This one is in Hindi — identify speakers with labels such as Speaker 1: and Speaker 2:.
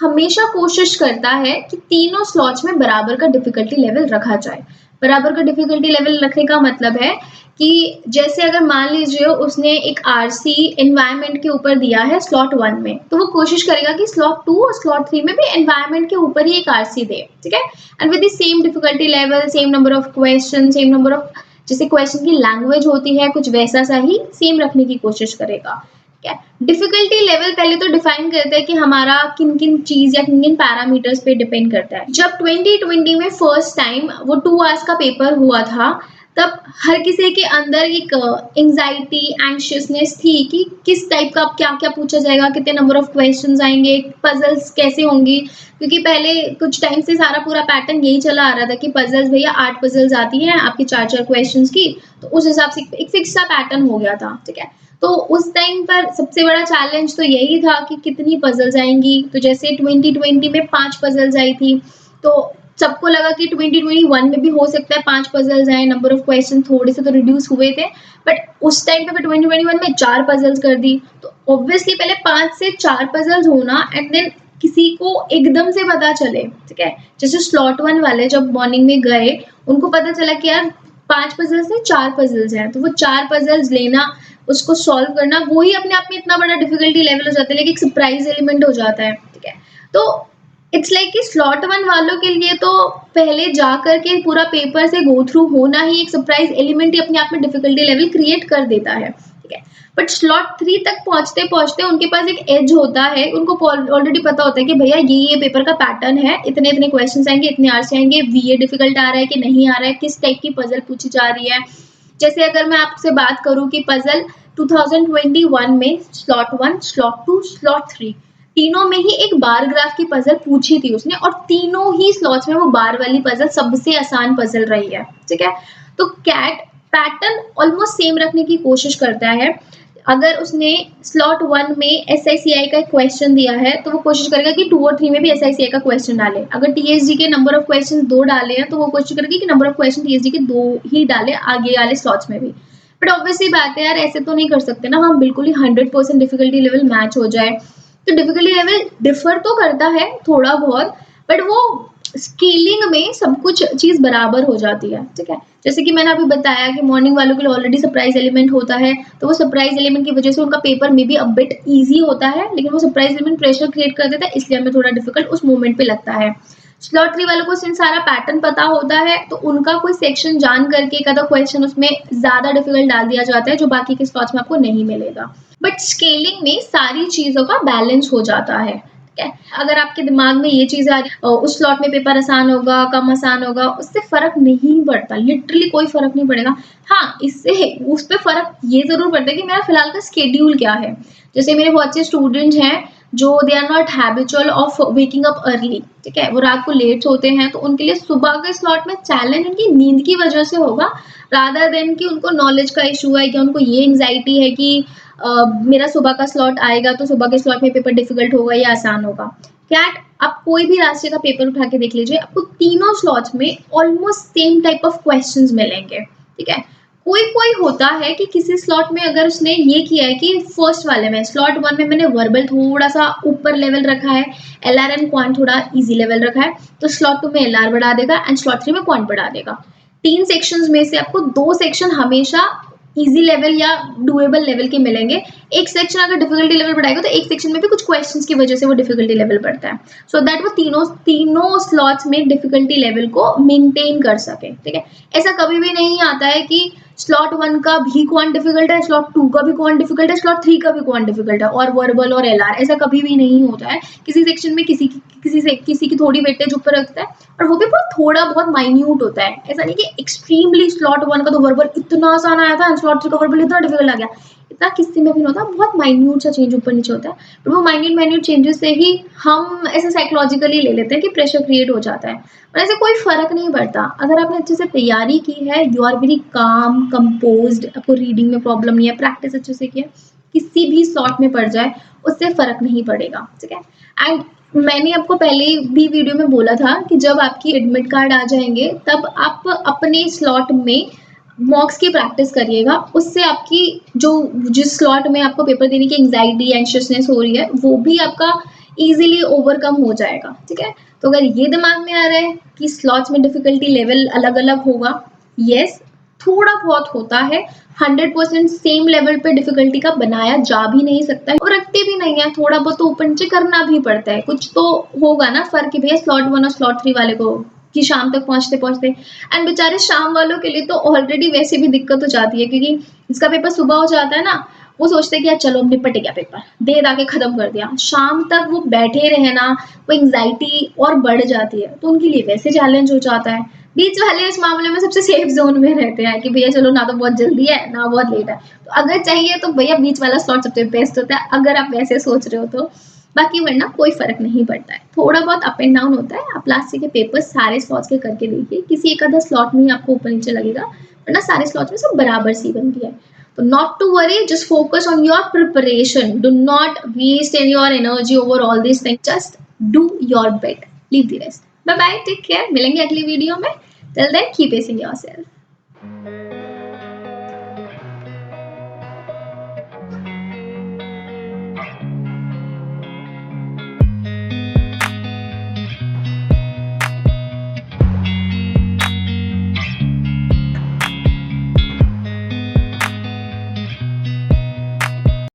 Speaker 1: हमेशा कोशिश करता है कि तीनों स्लॉट्स में बराबर का डिफिकल्टी लेवल रखा जाए। बराबर का डिफिकल्टी लेवल रखने का मतलब है कि जैसे अगर मान लीजिए उसने एक आरसी एनवायरनमेंट के ऊपर दिया है स्लॉट 1 में, तो वो कोशिश करेगा कि स्लॉट 2 और स्लॉट 3 में भी एनवायरनमेंट के ऊपर ही एक आरसी दे, ठीक है। And with the same difficulty level, same number of question, same number of जैसे क्वेश्चन की लैंग्वेज होती है कुछ वैसा सा ही सेम रखने की कोशिश करेगा। क्या डिफिकल्टी लेवल पहले तो डिफाइन करते हैं कि हमारा किन किन चीज या किन किन पैरामीटर्स पे डिपेंड करता है। जब 2020 में फर्स्ट टाइम वो 2 आवर्स का पेपर हुआ था, तब हर किसी के अंदर एक एंजाइटी एंशियसनेस थी कि किस टाइप का क्या क्या पूछा जाएगा, कितने नंबर ऑफ क्वेश्चंस आएंगे, पजल्स कैसे होंगी। क्योंकि पहले कुछ टाइम से सारा पूरा पैटर्न यही चला आ रहा था कि पजल्स भैया 8 पजल्स आती हैं आपकी 4-4 क्वेश्चंस की, तो उस हिसाब से एक फिक्स सा पैटर्न हो गया था, ठीक है। तो उस टाइम पर सबसे बड़ा चैलेंज तो यही था कि कितनी पजल्स आएंगी। तो जैसे 2020 में 5 पजल्स आई थी, तो सबको लगा कि 2021 में भी हो सकता है 5 पजल्स आए, नंबर ऑफ क्वेश्चन थोड़े से तो रिड्यूस हुए थे, बट उस टाइम पे 2021 में 4 पजल्स कर दी। तो ऑब्वियसली पहले 5 से 4 पजल्स होना एंड देन किसी को एकदम से पता चले, ठीक है। जैसे स्लॉट 1 वाले जब मॉर्निंग में गए, उनको पता चला कि यार 5 पजल्स नहीं 4 पजल्स हैं, तो वो 4 पजल्स लेना, उसको सॉल्व करना, वो ही अपने आप में इतना बड़ा डिफिकल्टी लेवल हो जाता है, लेकिन एक सरप्राइज एलिमेंट हो जाता है, ठीक है। तो इट्स लाइक कि स्लॉट 1 वालों के लिए तो पहले जा करके पूरा पेपर से गो थ्रू होना ही एक सरप्राइज एलिमेंट ही अपने आप में डिफिकल्टी लेवल क्रिएट कर देता है, ठीक है। बट स्लॉट 3 तक पहुंचते पहुंचते उनके पास एक एज होता है, उनको ऑलरेडी पता होता है कि भैया ये पेपर का पैटर्न है, इतने इतने क्वेश्चन आएंगे, इतने आंसर आएंगे, ये डिफिकल्ट आ रहा है कि नहीं आ रहा है, किस टाइप की पजल पूछी जा रही है। जैसे अगर मैं आपसे बात करूं कि पजल 2021 में स्लॉट 1, स्लॉट 2, स्लॉट 3 तीनों में ही एक बार ग्राफ की पजल पूछी थी उसने, और तीनों ही स्लॉट्स में वो बार वाली पजल सबसे आसान पजल रही है, ठीक है। तो कैट पैटर्न ऑलमोस्ट सेम रखने की कोशिश करता है। अगर उसने स्लॉट 1 में एसआईसीआई का क्वेश्चन दिया है, तो वो कोशिश करेगा कि 2 और 3 में भी एसआईसीआई का क्वेश्चन डाले। अगर टीएसजी के नंबर ऑफ क्वेश्चन 2 डाले हैं, तो वो कोशिश करेगी कि नंबर ऑफ क्वेश्चन टीएसजी के 2 ही डाले आगे वाले स्लॉट्स में भी। बट ऑब्वियसली बात है यार, ऐसे तो नहीं कर सकते ना हम बिल्कुल ही 100% डिफिकल्टी लेवल मैच हो जाए। तो डिफिकल्टी लेवल डिफर तो करता है थोड़ा बहुत, बट वो स्केलिंग में सब कुछ चीज बराबर हो जाती है, ठीक है। जैसे कि मैंने अभी बताया कि मॉर्निंग वालों के लिए ऑलरेडी सरप्राइज एलिमेंट होता है, तो वो सरप्राइज एलिमेंट की वजह से उनका पेपर में भी अब बिट ईजी होता है, लेकिन वो सरप्राइज एलिमेंट प्रेशर क्रिएट कर देता है, इसलिए हमें थोड़ा डिफिकल्ट उस मोमेंट पे लगता है। स्लॉट 3 वालों को सिंस सारा पैटर्न पता होता है, तो उनका कोई सेक्शन जान करके एक आधा क्वेश्चन उसमें ज्यादा डिफिकल्ट डाल दिया जाता है, जो बाकी के स्लॉट्स में आपको नहीं मिलेगा। बट स्केलिंग में सारी चीजों का बैलेंस हो जाता है, ठीक है। अगर आपके दिमाग में ये चीज आ रही उस स्लॉट में पेपर आसान होगा, कम आसान होगा, उससे फर्क नहीं पड़ता, लिटरली कोई फर्क नहीं पड़ेगा। हाँ, इससे उस पर फर्क ये जरूर पड़ता है कि मेरा फिलहाल का स्केड्यूल क्या है। जैसे मेरे बहुत से स्टूडेंट हैं जो they are not habitual of waking up early, ठीक है, वो रात को लेट सोते हैं, तो उनके लिए सुबह के स्लॉट में चैलेंज उनकी नींद की वजह से होगा, रादर देन कि उनको नॉलेज का इशू है, या उनको ये एंग्जाइटी है कि मेरा सुबह का स्लॉट आएगा तो सुबह के स्लॉट में पेपर डिफिकल्ट होगा या आसान होगा। कैट आप कोई भी रास्ते का पेपर उठा के देख लीजिए, आपको तीनों स्लॉट्स में almost same type of questions मिलेंगे, ठीक है। कोई कोई होता है कि किसी स्लॉट में अगर उसने ये किया है कि फर्स्ट वाले में स्लॉट 1 में मैंने वर्बल थोड़ा सा ऊपर लेवल रखा है, एलआर एंड क्वांट थोड़ा इजी लेवल रखा है, तो स्लॉट 2 में एलआर बढ़ा देगा एंड स्लॉट 3 में क्वांट बढ़ा देगा। 3 सेक्शंस में से आपको 2 सेक्शन हमेशा इजी लेवल या डुएबल लेवल के मिलेंगे। एक सेक्शन अगर डिफिकल्टी लेवल बढ़ाएगा, तो एक सेक्शन में भी कुछ क्वेश्चंस की वजह से वो डिफिकल्टी लेवल बढ़ता है, सो दैट वो तीनों स्लॉट्स में डिफिकल्टी लेवल को मेंटेन कर सके, ठीक है। ऐसा कभी भी नहीं आता है कि स्लॉट 1 का भी क्वांट डिफिकल्ट है, स्लॉट 2 का भी क्वांट डिफिकल्ट है, स्लॉट 3 का भी क्वांट डिफिकल्ट है, और वर्बल और एलआर, ऐसा कभी भी नहीं होता है। किसी सेक्शन में किसी की थोड़ी वेटेज ऊपर रखता है, और वो भी बहुत थोड़ा बहुत माइन्यूट होता है। ऐसा नहीं कि एक्सट्रीमली स्लॉट 1 का तो वर्बल इतना आसान आया था, स्लॉट 3 का वर्बल इतना डिफिकल्ट आ गया, इतना किसी में भी नहीं होता, बहुत माइन्यूट सा चेंज ऊपर नीचे होता है। पर वो माइन्यूट चेंजेस से ही हम ऐसे साइकोलॉजिकली ले लेते हैं कि प्रेशर क्रिएट हो जाता है, और ऐसे कोई फर्क नहीं पड़ता। अगर आपने अच्छे से तैयारी की है, you are very calm composed, आपको रीडिंग में प्रॉब्लम नहीं है, प्रैक्टिस अच्छे से की है, किसी भी स्लॉट में पड़ जाए उससे फर्क नहीं पड़ेगा, ठीक है। एंड मैंने आपको पहले भी वीडियो में बोला था कि जब आपकी एडमिट कार्ड आ जाएंगे, तब आप अपने स्लॉट में मॉक्स की प्रैक्टिस करिएगा, उससे आपकी जो जिस स्लॉट में आपको पेपर देने की एंग्जाइटी एंशियसनेस हो रही है, वो भी आपका इजीली ओवरकम हो जाएगा। ठीक है, तो अगर ये दिमाग में आ रहा है कि स्लॉट्स में डिफिकल्टी लेवल अलग अलग होगा, यस थोड़ा बहुत होता है, 100% सेम लेवल पे डिफिकल्टी का बनाया जा भी नहीं सकता है और रखते भी नहीं है, थोड़ा बहुत तो ऊपर नीचे करना भी पड़ता है, कुछ तो होगा ना फर्क कि भैया स्लॉट 1 और स्लॉट 3 वाले को कि शाम तक पहुंचते पहुंचते, एंड बेचारे शाम वालों के लिए तो ऑलरेडी वैसे भी दिक्कत हो जाती है, क्योंकि इसका पेपर सुबह हो जाता है ना, वो सोचते हैं कि यार चलो अब निपट गया पेपर, दे दाके खत्म कर दिया, शाम तक वो बैठे रहना, वो एंग्जाइटी और बढ़ जाती है, तो उनके लिए वैसे चैलेंज हो जाता है। बीच वाले इस मामले में सबसे सेफ जोन में रहते हैं कि भैया चलो ना तो बहुत जल्दी है ना बहुत लेट है, तो अगर चाहिए तो भैया बीच वाला स्लॉट सबसे बेस्ट होता है, अगर आप वैसे सोच रहे हो तो। बाकी वरना कोई फर्क नहीं पड़ता है, थोड़ा बहुत अप एंड डाउन होता है। आप लास्ट के पेपर सारे स्लॉट्स के करके देखिए, किसी एक आधा स्लॉट में ही आपको ऊपर नीचे लगेगा, वरना सारे स्लॉट्स में सब बराबर सी बनती है। तो not to worry, just focus on your preparation. Do not waste any your energy over all these things. Just do your bit. Leave the rest. Bye bye. Take care. मिलेंगे अगली वीडियो में. Till then, keep pacing yourself.